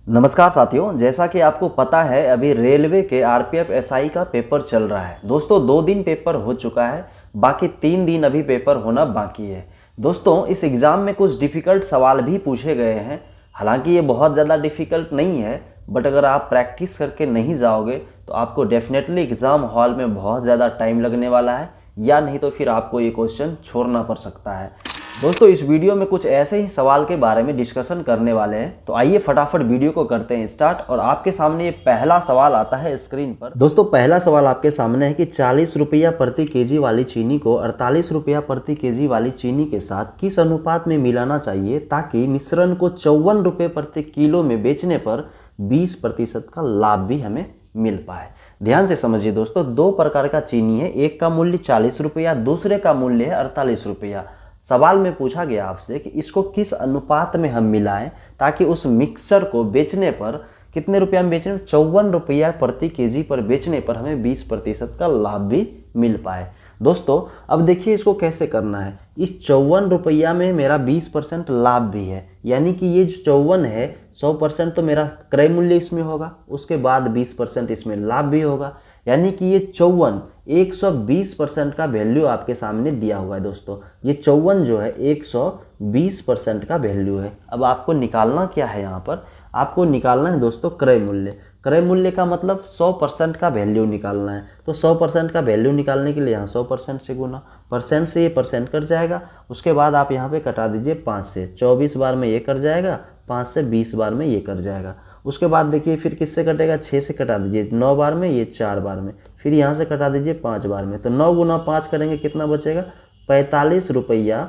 नमस्कार साथियों, जैसा कि आपको पता है अभी रेलवे के आरपीएफ एसआई का पेपर चल रहा है। दोस्तों 2 दिन पेपर हो चुका है, बाकी 3 दिन अभी पेपर होना बाकी है। दोस्तों इस एग्ज़ाम में कुछ डिफ़िकल्ट सवाल भी पूछे गए हैं। हालांकि ये बहुत ज़्यादा डिफ़िकल्ट नहीं है, बट अगर आप प्रैक्टिस करके नहीं जाओगे तो आपको डेफिनेटली एग्ज़ाम हॉल में बहुत ज़्यादा टाइम लगने वाला है, या नहीं तो फिर आपको ये क्वेश्चन छोड़ना पड़ सकता है। दोस्तों इस वीडियो में कुछ ऐसे ही सवाल के बारे में डिस्कशन करने वाले हैं, तो आइए फटाफट वीडियो को करते हैं स्टार्ट। और आपके सामने ये पहला सवाल आता है स्क्रीन पर। दोस्तों पहला सवाल आपके सामने है कि 40 रुपया प्रति केजी वाली चीनी को 48 रुपया प्रति केजी वाली चीनी के साथ किस अनुपात में मिलाना चाहिए ताकि मिश्रण को 54 रुपये प्रति किलो में बेचने पर 20% का लाभ भी हमें मिल पाए। ध्यान से समझिए दोस्तों, 2 प्रकार का चीनी है, एक का मूल्य 40 रुपया, दूसरे का मूल्य है 48 रुपया। सवाल में पूछा गया आपसे कि इसको किस अनुपात में हम मिलाएं ताकि उस मिक्सचर को बेचने पर कितने रुपया में बेचने, 54 रुपया प्रति केजी पर बेचने पर हमें 20% का लाभ भी मिल पाए। दोस्तों अब देखिए इसको कैसे करना है। इस 54 रुपया में मेरा 20% लाभ भी है, यानी कि ये जो 54 है 100% तो मेरा क्रय मूल्य इसमें होगा, उसके बाद 20% इसमें लाभ भी होगा, यानी कि ये 54 120% का वैल्यू आपके सामने दिया हुआ है। दोस्तों ये 54 जो है 120% का वैल्यू है। अब आपको निकालना क्या है, यहाँ पर आपको निकालना है दोस्तों क्रय मूल्य। क्रय मूल्य का मतलब 100% का वैल्यू निकालना है। तो 100% का वैल्यू निकालने के लिए यहाँ 100% से गुना, परसेंट से ये परसेंट कट जाएगा, उसके बाद आप यहाँ पे कटा दीजिए 5 से, 24 बार में ये कट जाएगा, 5 से 20 बार में ये कट जाएगा। उसके बाद देखिए फिर किससे कटेगा, 6 से कटा दीजिए 9 बार में, ये 4 बार में, फिर यहाँ से कटा दीजिए 5 बार में। तो 9 गुना 5 करेंगे कितना बचेगा, 45 रुपया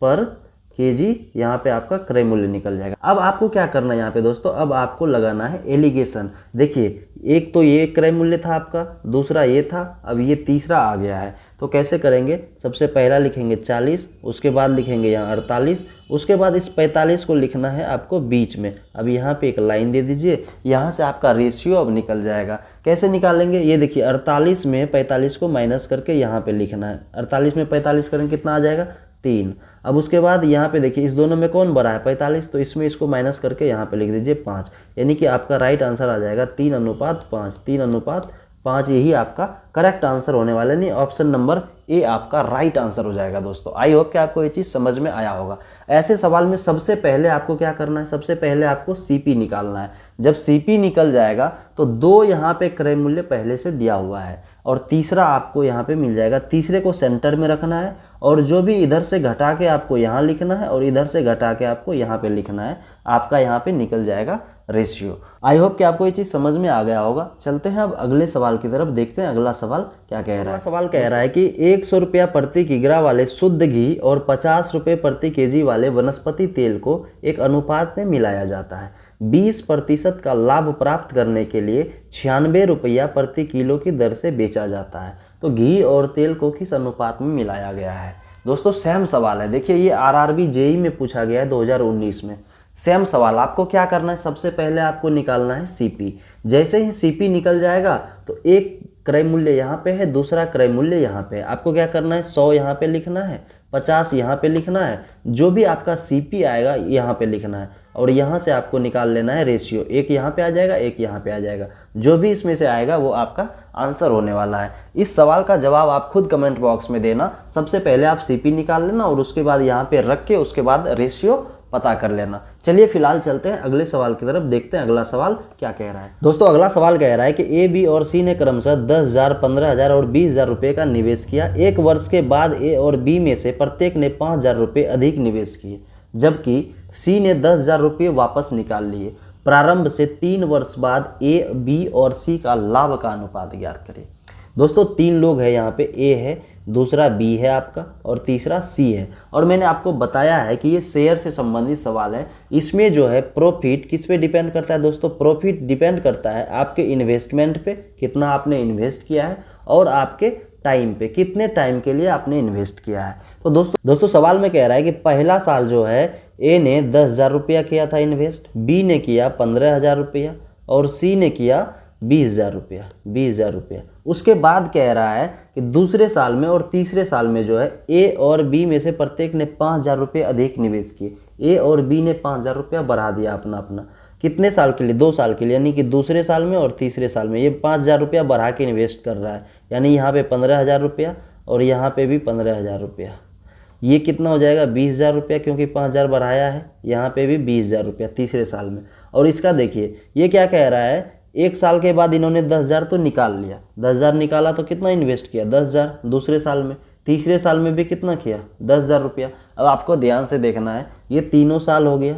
पर केजी यहाँ पे आपका क्रय मूल्य निकल जाएगा। अब आपको क्या करना है यहाँ पे दोस्तों, अब आपको लगाना है एलिगेशन। देखिए एक तो ये क्रय मूल्य था आपका, दूसरा ये था, अब ये तीसरा आ गया है। तो कैसे करेंगे, सबसे पहला लिखेंगे 40, उसके बाद लिखेंगे यहाँ 48, उसके बाद इस 45 को लिखना है आपको बीच में। अब यहाँ पे एक लाइन दे दीजिए, यहाँ से आपका रेशियो अब निकल जाएगा। कैसे निकालेंगे, ये देखिए 48 में 45 को माइनस करके यहाँ पे लिखना है। 48 में 45 करेंगे कितना आ जाएगा, 3। अब उसके बाद यहाँ पे देखिए इस दोनों में कौन बड़ा है, 45, तो इसमें इसको माइनस करके यहाँ पे लिख दीजिए 5, यानी कि आपका राइट आंसर आ जाएगा 3:5। 3:5 यही आपका करेक्ट आंसर होने वाला, नहीं ऑप्शन नंबर ए आपका राइट आंसर हो जाएगा। दोस्तों आई होप कि आपको ये चीज़ समझ में आया होगा। ऐसे सवाल में सबसे पहले आपको क्या करना है, सबसे पहले आपको सीपी निकालना है। जब सीपी निकल जाएगा तो 2 यहाँ पे क्रय मूल्य पहले से दिया हुआ है और तीसरा आपको यहाँ पे मिल जाएगा। तीसरे को सेंटर में रखना है और जो भी इधर से घटा के आपको यहाँ लिखना है और इधर से घटा के आपको यहाँ पे लिखना है, आपका यहाँ पे निकल जाएगा रेशियो। आई होप कि आपको ये चीज़ समझ में आ गया होगा। चलते हैं अब अगले सवाल की तरफ, देखते हैं अगला सवाल क्या कह रहा है। सवाल कह रहा है कि 100 रुपया प्रति किग्रा वाले शुद्ध घी और 50 रुपये प्रति केजी वाले वनस्पति तेल को एक अनुपात में मिलाया जाता है। 20% का लाभ प्राप्त करने के लिए 96 रुपया प्रति किलो की दर से बेचा जाता है। तो घी और तेल को किस अनुपात में मिलाया गया है। दोस्तों सेम सवाल है, देखिए ये आरआरबी जेई में पूछा गया है 2019 में। सेम सवाल, आपको क्या करना है, सबसे पहले आपको निकालना है सीपी। जैसे ही सीपी निकल जाएगा तो एक क्रय मूल्य यहाँ पे है, दूसरा क्रय मूल्य यहाँ पे है। आपको क्या करना है, 100 यहाँ पे लिखना है, 50 यहाँ पे लिखना है, जो भी आपका सीपी आएगा यहाँ पे लिखना है और यहाँ से आपको निकाल लेना है रेशियो। एक यहाँ पे आ जाएगा, एक यहाँ पे आ जाएगा, जो भी इसमें से आएगा वो आपका आंसर होने वाला है। इस सवाल का जवाब आप खुद कमेंट बॉक्स में देना। सबसे पहले आप सीपी निकाल लेना और उसके बाद यहाँ पे रख के उसके बाद रेशियो पता कर लेना। चलिए फिलहाल चलते हैं अगले सवाल की तरफ, देखते हैं अगला सवाल क्या कह रहा है। दोस्तों अगला सवाल कह रहा है कि ए, बी और सी ने क्रमशः 10,000, 15,000 और 20,000 रुपये का निवेश किया। एक वर्ष के बाद ए और बी में से प्रत्येक ने 5,000 रुपये अधिक निवेश किए, जबकि सी ने 10,000 रुपये वापस निकाल लिए। प्रारंभ से 3 वर्ष बाद ए, बी और सी का लाभ का अनुपात ज्ञात करें। दोस्तों 3 लोग हैं यहाँ पे, ए है, दूसरा बी है आपका और तीसरा सी है। और मैंने आपको बताया है कि ये शेयर से संबंधित सवाल है। इसमें जो है प्रॉफिट किस पे डिपेंड करता है दोस्तों, प्रॉफिट डिपेंड करता है आपके इन्वेस्टमेंट पे, कितना आपने इन्वेस्ट किया है, और आपके टाइम पे, कितने टाइम के लिए आपने इन्वेस्ट किया है। तो दोस्तों सवाल में कह रहा है कि पहला साल जो है ए ने 10,000 रुपया किया था इन्वेस्ट, बी ने किया 15,000 रुपया और सी ने किया 20,000 रुपया। उसके बाद कह रहा है कि दूसरे साल में और तीसरे साल में जो है ए और बी में से प्रत्येक ने 5,000 रुपये अधिक निवेश किए। ए और बी ने 5,000 रुपया बढ़ा दिया अपना अपना। कितने साल के लिए? 2 साल के लिए, यानी कि दूसरे साल में और तीसरे साल में ये 5,000 रुपया बढ़ा के इन्वेस्ट कर रहा है। यानी यहाँ पे 15,000 रुपया और यहाँ पे भी 15,000 रुपया। ये कितना हो जाएगा? 20,000 रुपया, क्योंकि 5,000 बढ़ाया है। यहाँ पे भी 20,000 रुपया तीसरे साल में। और इसका देखिए ये क्या कह रहा है, 1 साल के बाद इन्होंने 10,000 तो निकाल लिया। 10,000 निकाला तो कितना इन्वेस्ट किया? 10,000 दूसरे साल में। तीसरे साल में भी कितना किया? 10,000 रुपया। अब आपको ध्यान से देखना है, ये तीनों साल हो गया,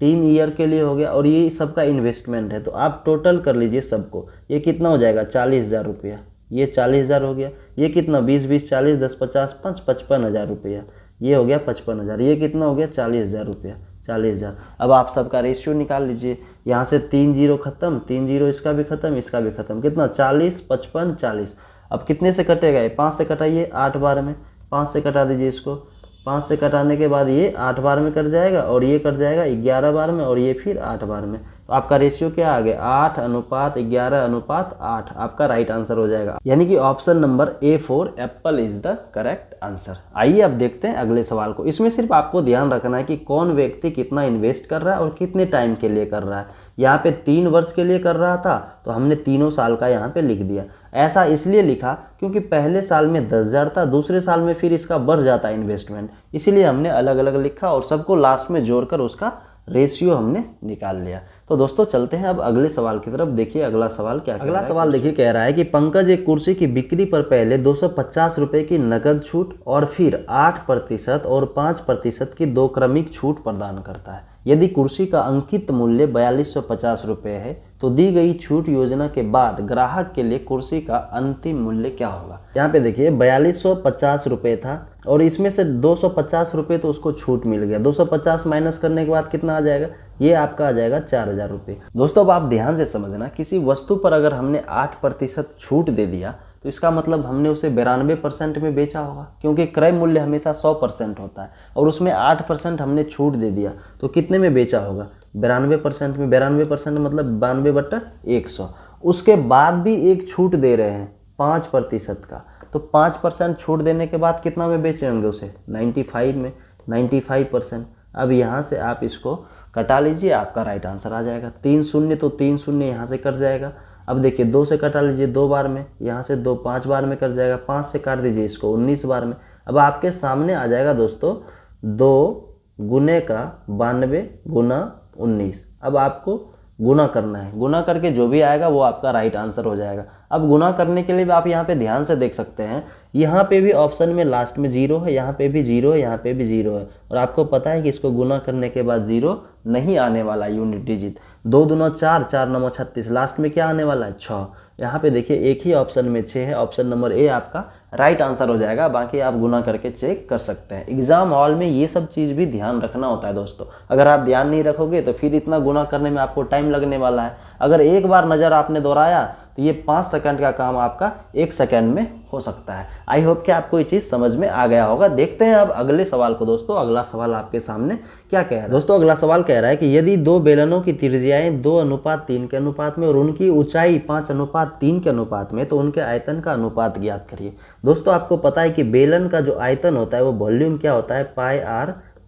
3 ईयर के लिए हो गया, और ये सबका इन्वेस्टमेंट है। तो आप टोटल कर लीजिए सबको, ये कितना हो जाएगा? 40,000 रुपया। ये 40,000 हो गया। ये कितना? 20 20 40 10 50 5 55,000 रुपया। ये हो गया 55,000। ये कितना हो गया? 40,000 रुपया। 40,000। अब आप सबका रेशियो निकाल लीजिए। यहाँ से 3 जीरो खत्म, 3 जीरो इसका भी खत्म, इसका भी खत्म। कितना? 40 55 40। अब कितने से कटेगा? ये 5 से कटाइए 8 बार में। 5 से कटा दीजिए इसको। 5 से कटाने के बाद ये 8 बार में कट जाएगा, और ये कट जाएगा 11 बार में, और ये फिर 8 बार में। तो आपका रेशियो क्या आ गया? 8:11:8 आपका राइट आंसर हो जाएगा। यानी कि option number A4 Apple is the correct answer. आइए अब देखते हैं अगले सवाल को। इसमें सिर्फ आपको ध्यान रखना है कि कौन व्यक्ति कितना इन्वेस्ट कर रहा है और कितने टाइम के लिए कर रहा है। यहाँ पे 3 वर्ष के लिए कर रहा था, तो हमने तीनों साल का यहाँ पे लिख दिया। ऐसा इसलिए लिखा क्योंकि पहले साल में 10,000 था, दूसरे साल में फिर इसका बढ़ जाता है इन्वेस्टमेंट, इसीलिए हमने अलग अलग लिखा और सबको लास्ट में जोड़कर उसका रेशियो हमने निकाल लिया। तो दोस्तों चलते हैं अब अगले सवाल की तरफ। देखिए अगला सवाल क्या कह रहा है। अगला सवाल देखिए कह रहा है कि पंकज एक कुर्सी की बिक्री पर पहले 250 रुपये की नकद छूट और फिर 8% और 5% की 2 क्रमिक छूट प्रदान करता है। यदि कुर्सी का अंकित मूल्य 4250 रुपये है तो दी गई छूट योजना के बाद ग्राहक के लिए कुर्सी का अंतिम मूल्य क्या होगा। यहाँ पे देखिए 4250 रुपये था और इसमें से 250 रुपये तो उसको छूट मिल गया। 250 माइनस करने के बाद कितना आ जाएगा? ये आपका आ जाएगा 4,000 रुपये। दोस्तों अब आप ध्यान से समझना, किसी वस्तु पर अगर हमने 8% छूट दे दिया तो इसका मतलब हमने उसे 92% में बेचा होगा, क्योंकि क्रय मूल्य हमेशा 100% होता है और उसमें 8% हमने छूट दे दिया तो कितने में बेचा होगा? 92% में। 92% मतलब 92/100। उसके बाद भी एक छूट दे रहे हैं 5% का, तो 5% छूट देने के बाद कितना में बेचे होंगे उसे? 95 में। 95%। अब यहाँ से आप इसको कटा लीजिए, आपका राइट आंसर आ जाएगा 3 शून्य, तो 3 शून्य यहाँ से कट जाएगा। अब देखिए 2 से कटा लीजिए 2 बार में, यहाँ से 2 5 बार में कट जाएगा। 5 से काट दीजिए इसको 19 बार में। अब आपके सामने आ जाएगा दोस्तों 2 गुने का 92 गुना 19। अब आपको गुना करना है, गुना करके जो भी आएगा वो आपका राइट आंसर हो जाएगा। अब गुना करने के लिए भी आप यहाँ पे ध्यान से देख सकते हैं, यहाँ पे भी ऑप्शन में लास्ट में 0 है, यहाँ पे भी 0 है, यहाँ पे भी 0 है, और आपको पता है कि इसको गुना करने के बाद 0 नहीं आने वाला यूनिट डिजिट। 2 दूना 4, 4 9 36, लास्ट में क्या आने वाला है? 6। यहाँ पे देखिए एक ही ऑप्शन में 6 है, ऑप्शन नंबर ए आपका राइट आंसर हो जाएगा। बाकी आप गुना करके चेक कर सकते हैं। एग्जाम हॉल में ये सब चीज़ भी ध्यान रखना होता है दोस्तों। अगर आप ध्यान नहीं रखोगे तो फिर इतना गुना करने में आपको टाइम लगने वाला है। अगर एक बार नज़र आपने दोहराया तो ये 5 सेकंड का काम आपका 1 सेकंड में हो सकता है। आई होप कि आपको ये चीज़ समझ में आ गया होगा। देखते हैं अब अगले सवाल को दोस्तों। अगला सवाल आपके सामने क्या कह रहा है दोस्तों? अगला सवाल कह रहा है कि यदि 2 बेलनों की त्रिज्याएं 2:3 के अनुपात में और उनकी ऊंचाई 5:3 के अनुपात में, तो उनके आयतन का अनुपात ज्ञात करिए। दोस्तों आपको पता है कि बेलन का जो आयतन होता है वो वॉल्यूम क्या होता है?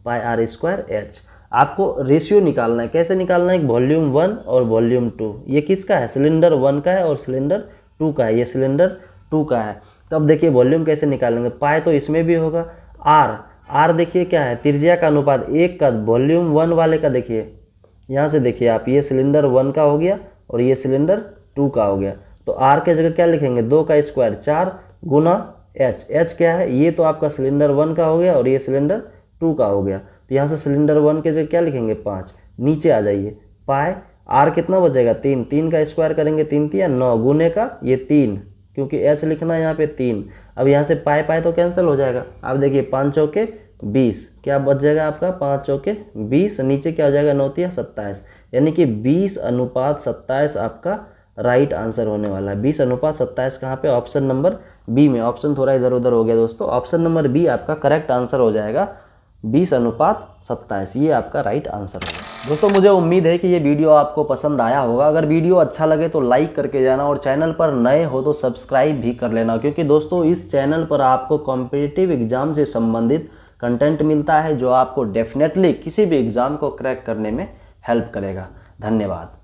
πr²h। आपको रेशियो निकालना है। कैसे निकालना है? वॉल्यूम 1 और वॉल्यूम 2। ये किसका है? सिलेंडर 1 का है और सिलेंडर 2 का है। ये सिलेंडर 2 का है। तो अब देखिए वॉल्यूम कैसे निकालेंगे? पाई तो इसमें भी होगा। आर देखिए क्या है? त्रिज्या का अनुपात 1 का, वॉल्यूम 1 वाले का देखिए, यहाँ से देखिए आप, ये सिलेंडर 1 का हो गया और ये सिलेंडर 2 का हो गया। तो आर के जगह क्या लिखेंगे? 2 का स्क्वायर 4 गुना एच क्या है? ये तो आपका सिलेंडर 1 का हो गया और ये सिलेंडर 2 का हो गया। तो यहाँ से सिलेंडर 1 के जगह क्या लिखेंगे? 5। नीचे आ जाइए, पाई आर कितना बचेगा? 3। 3 का स्क्वायर करेंगे 3 3 9 गुने का ये 3, क्योंकि एच लिखना है यहाँ पे 3। अब यहाँ से पाई तो कैंसिल हो जाएगा। अब देखिए 5 चौके 20, क्या बच जाएगा आपका? 5 चौके 20, नीचे क्या हो जाएगा? 9 तिया 27, यानी कि 20:27 आपका राइट आंसर होने वाला है। 20:27 कहाँ पे? ऑप्शन नंबर बी में। ऑप्शन थोड़ा इधर उधर हो गया दोस्तों। ऑप्शन नंबर बी आपका करेक्ट आंसर हो जाएगा 20:27। ये आपका राइट आंसर होगा। दोस्तों मुझे उम्मीद है कि ये वीडियो आपको पसंद आया होगा। अगर वीडियो अच्छा लगे तो लाइक करके जाना और चैनल पर नए हो तो सब्सक्राइब भी कर लेना, क्योंकि दोस्तों इस चैनल पर आपको कॉम्पिटिटिव एग्जाम से संबंधित कंटेंट मिलता है जो आपको डेफिनेटली किसी भी एग्ज़ाम को क्रैक करने में हेल्प करेगा। धन्यवाद।